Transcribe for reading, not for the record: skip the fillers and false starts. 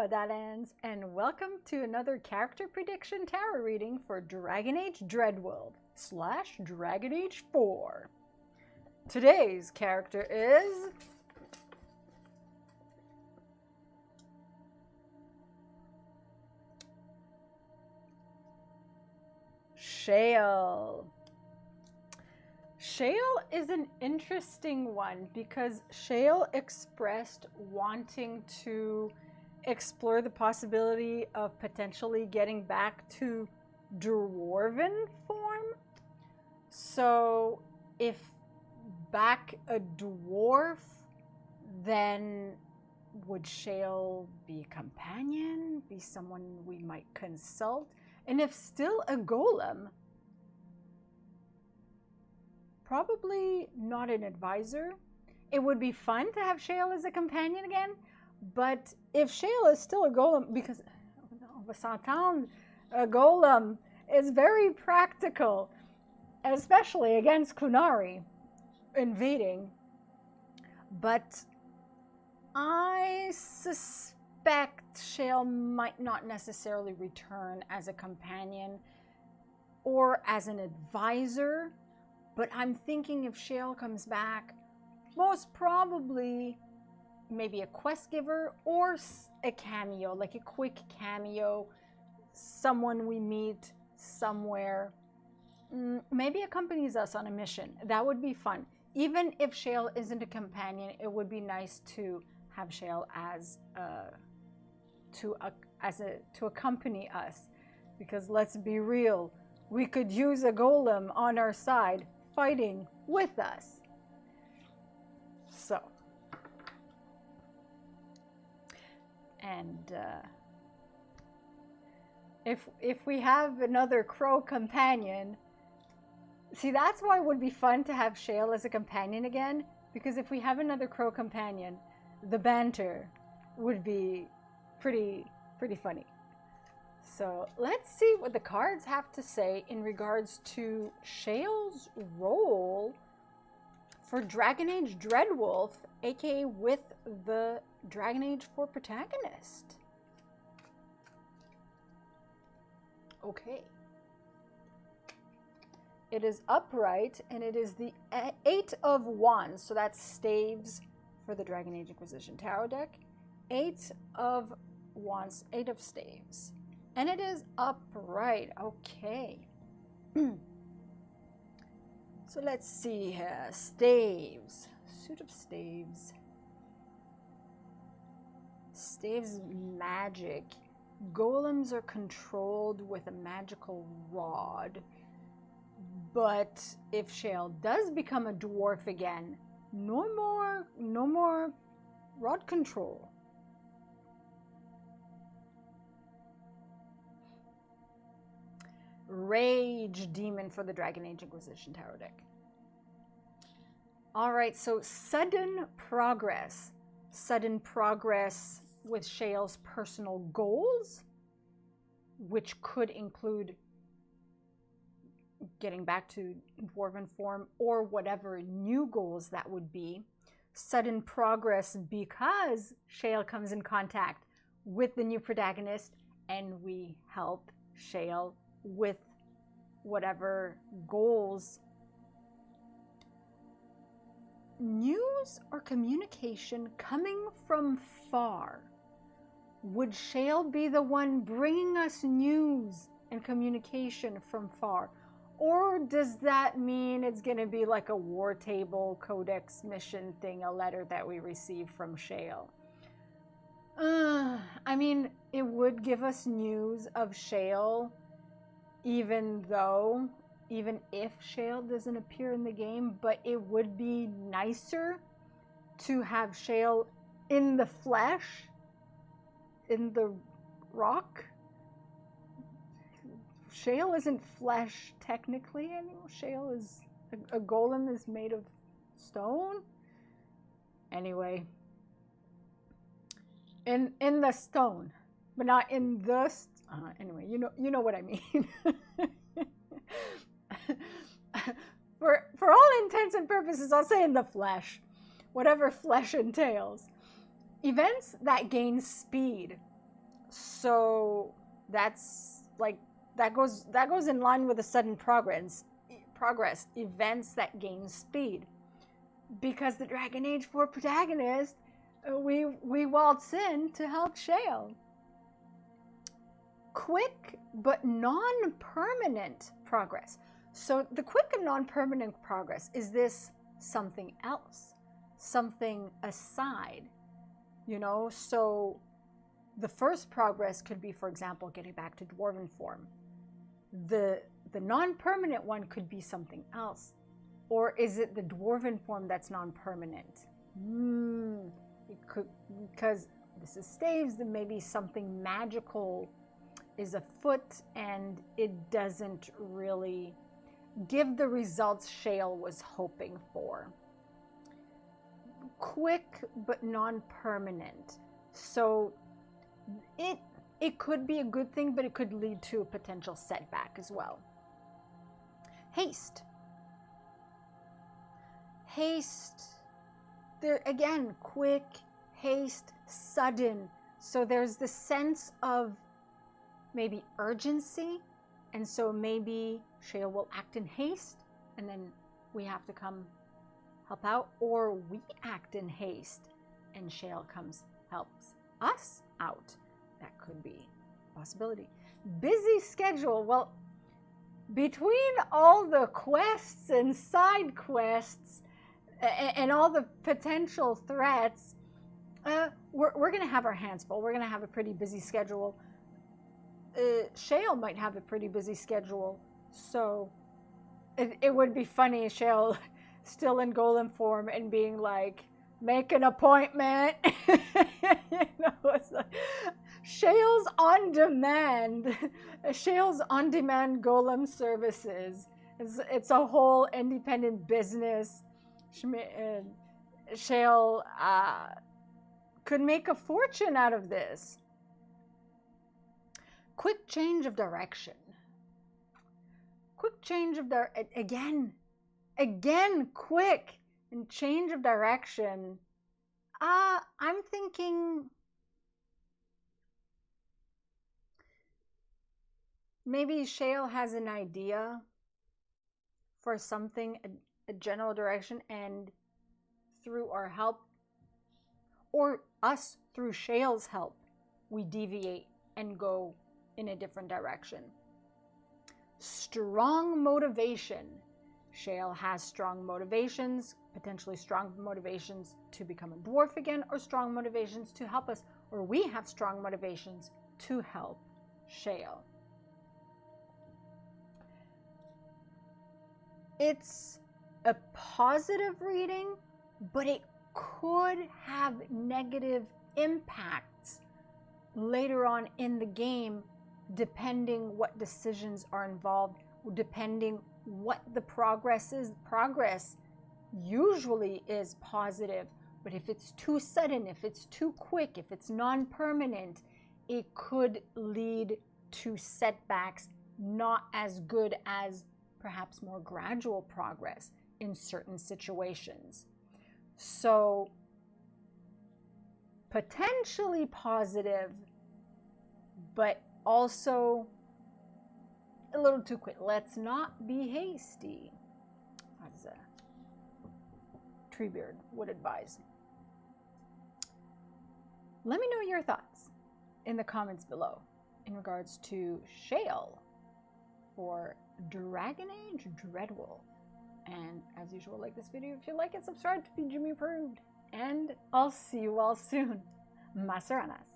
Lavellan, and welcome to another character prediction tarot reading for Dragon Age Dreadwolf / Dragon Age 4. Today's character is Shale. Shale is an interesting one because Shale expressed wanting to explore the possibility of potentially getting back to dwarven form. So if back a dwarf, then would Shale be a companion, be someone we might consult? And if still a golem, probably not an advisor. It would be fun to have Shale as a companion again, but if Shale is still a golem, because a golem is very practical, especially against Kunari invading. But I suspect Shale might not necessarily return as a companion or as an advisor. But I'm thinking if Shale comes back, most probably maybe a quest giver or a cameo, like a quick cameo, someone we meet somewhere, maybe accompanies us on a mission. That would be fun. Even if Shale isn't a companion, it would be nice to have Shale as to accompany us, because let's be real, we could use a golem on our side fighting with us. So, and if we have another crow companion, see, that's why it would be fun to have Shale as a companion again, because if we have another crow companion, the banter would be pretty funny. So let's see what the cards have to say in regards to Shale's role for Dragon Age Dreadwolf, aka with the Dragon Age 4 protagonist. Okay. It is upright, and it is the 8 of Wands, so that's staves for the Dragon Age Inquisition Tarot deck. 8 of Wands, 8 of staves. And it is upright. Okay. So let's see here. Staves. Suit of staves. Staves magic. Golems are controlled with a magical rod. But if Shale does become a dwarf again, no more rod control. Rage Demon for the Dragon Age Inquisition Tarot deck. All right, so sudden progress. Sudden progress with Shale's personal goals, which could include getting back to dwarven form or whatever new goals that would be. Sudden progress because Shale comes in contact with the new protagonist and we help Shale with whatever goals. News or communication coming from far. Would Shale be the one bringing us news and communication from far? Or does that mean it's going to be like a war table codex mission thing, a letter that we receive from Shale? I mean, it would give us news of Shale, even if Shale doesn't appear in the game, but it would be nicer to have Shale in the flesh, in the rock. Shale isn't flesh technically anymore. Shale is, a golem is made of stone. Anyway, in the stone, but not in the anyway, you know what I mean. For all intents and purposes, I'll say in the flesh, whatever flesh entails. Events that gain speed. So that's like, that goes in line with the sudden progress, events that gain speed. Because the Dragon Age 4 protagonist, we waltz in to help Shale. Quick but non-permanent progress. So the quick and non-permanent progress, is this something else? Something aside? You know, so the first progress could be, for example, getting back to dwarven form. The non-permanent one could be something else. Or is it the dwarven form that's non-permanent? It could, because this is staves, then maybe something magical is afoot and it doesn't really give the results Shale was hoping for. Quick but non-permanent. So it could be a good thing, but it could lead to a potential setback as well. Haste. Haste. There again, quick, haste, sudden. So there's the sense of maybe urgency, and so maybe Shale will act in haste, and then we have to come help out, or we act in haste, and Shale helps us out. That could be a possibility. Busy schedule. Well, between all the quests and side quests and all the potential threats, we're going to have our hands full. We're going to have a pretty busy schedule. Shale might have a pretty busy schedule, so it would be funny, Shale still in golem form and being like, make an appointment. You know, it's like Shale's on demand golem services. It's a whole independent business. Shale could make a fortune out of this. Quick change of direction. Quick change of again, quick and change of direction. I'm thinking maybe Shale has an idea for something, a general direction, and through our help, or us through Shale's help, we deviate and go in a different direction. Strong motivation. Shale has strong motivations, potentially strong motivations to become a dwarf again, or strong motivations to help us, or we have strong motivations to help Shale. It's a positive reading, but it could have negative impacts later on in the game, depending what decisions are involved, depending what the progress is. Progress usually is positive, but if it's too sudden, if it's too quick, if it's non-permanent, it could lead to setbacks, not as good as perhaps more gradual progress in certain situations. So potentially positive, but also a little too quick. Let's not be hasty, as Treebeard would advise. Let me know your thoughts in the comments below in regards to Shale for Dragon Age Dreadwolf. And as usual, like this video if you like it, subscribe to be Jimmy approved, and I'll see you all soon. Masaranas.